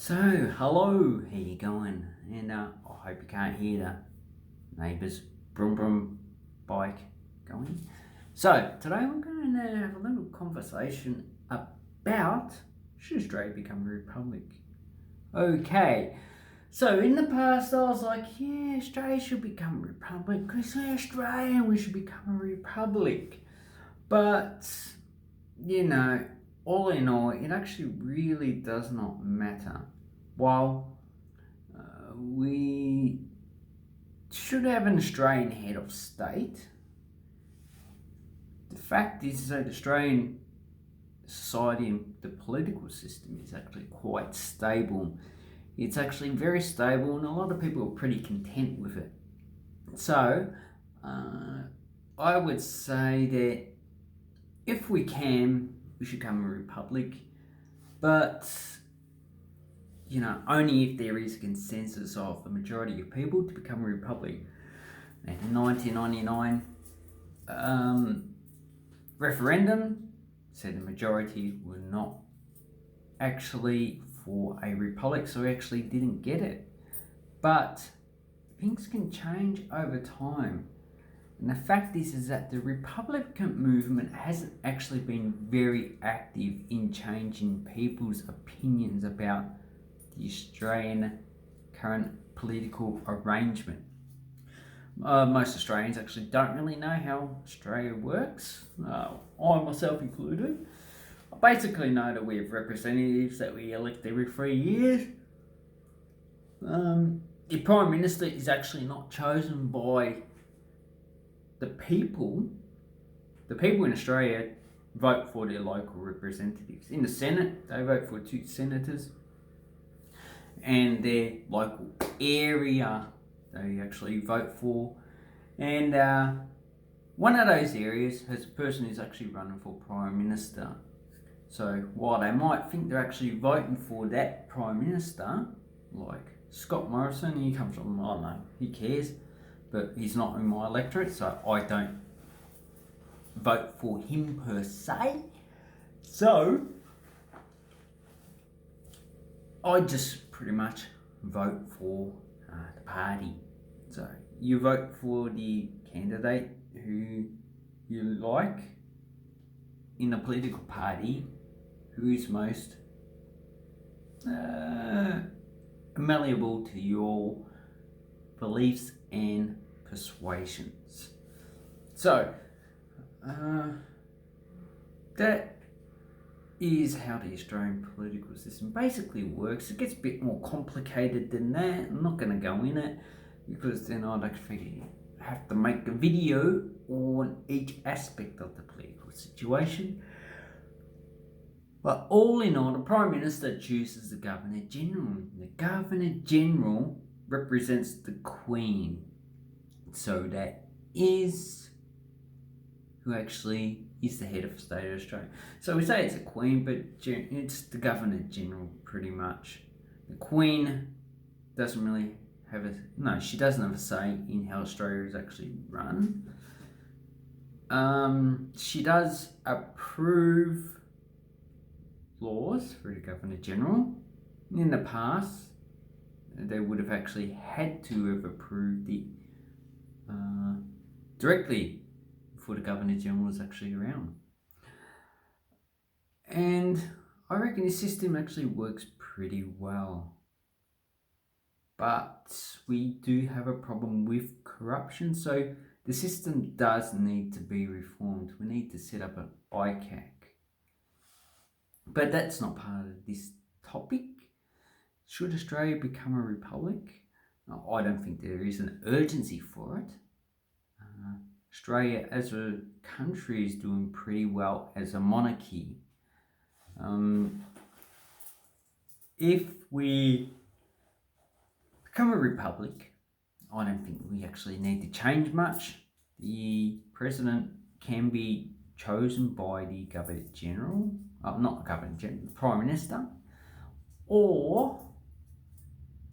So, hello, how you going? And I hope you can't hear the neighbours' brum brum bike going. So, today we're going to have a little conversation about should Australia become a republic? Okay, so in the past I was like, yeah, Australia should become a republic because we're Australian, we should become a republic. But, you know, all in all, it actually really does not matter. While we should have an Australian head of state, the fact is that Australian society and the political system is actually quite stable. It's actually very stable, and a lot of people are pretty content with it. So, I would say that if we can, we should become a republic, but only if there is a consensus of the majority of people to become a republic. And the 1999 referendum said the majority were not actually for a republic, so we actually didn't get it. But things can change over time. And the fact is that the Republican movement hasn't actually been very active in changing people's opinions about the Australian current political arrangement. Most Australians actually don't really know how Australia works, I myself included. I basically know that we have representatives that we elect every 3 years. The Prime Minister is actually not chosen by the people. The people in Australia vote for their local representatives. In the Senate, they vote for 2 senators, and their local area they actually vote for. And one of those areas has a person who's actually running for Prime Minister. So while they might think they're actually voting for that Prime Minister, like Scott Morrison, he comes from, I don't know, who cares? But he's not in my electorate, so I don't vote for him per se. So I just pretty much vote for the party. So you vote for the candidate who you like in the political party who is most malleable to your beliefs and persuasions. So that is how the Australian political system basically works. It gets a bit more complicated than that. I'm not going to go in it because then I'd actually have to make a video on each aspect of the political situation. But all in all, the Prime Minister chooses the Governor General. The Governor General represents the Queen. So that is who actually is the head of state of Australia. So we say it's a Queen, but it's the Governor General pretty much. The Queen doesn't really she doesn't have a say in how Australia is actually run. She does approve laws for the Governor General. In the past, they would have actually had to have approved it directly before the Governor General was actually around. And I reckon this system actually works pretty well. But we do have a problem with corruption, so the system does need to be reformed. We need to set up an ICAC. But that's not part of this topic. Should Australia become a republic? No, I don't think there is an urgency for it. Australia as a country is doing pretty well as a monarchy. If we become a republic, I don't think we actually need to change much. The president can be chosen by the Governor General, not the Governor General, the Prime Minister, or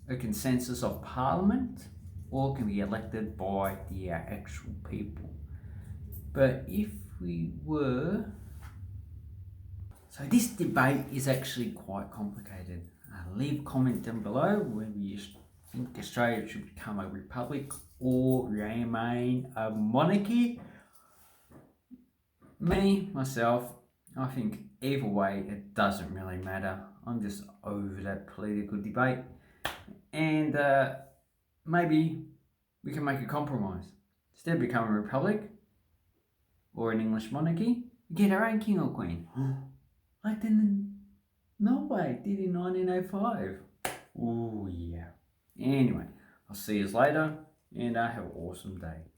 a consensus of Parliament, or can be elected by the actual people. But if we were... So this debate is actually quite complicated. leave a comment down below whether you think Australia should become a republic or remain a monarchy. Myself, I think either way it doesn't really matter. I'm just over that political debate, and maybe we can make a compromise. Instead of becoming a republic or an English monarchy, we get our own king or queen. Like Norway did in 1905. Oh yeah. Anyway, I'll see you later, and have an awesome day.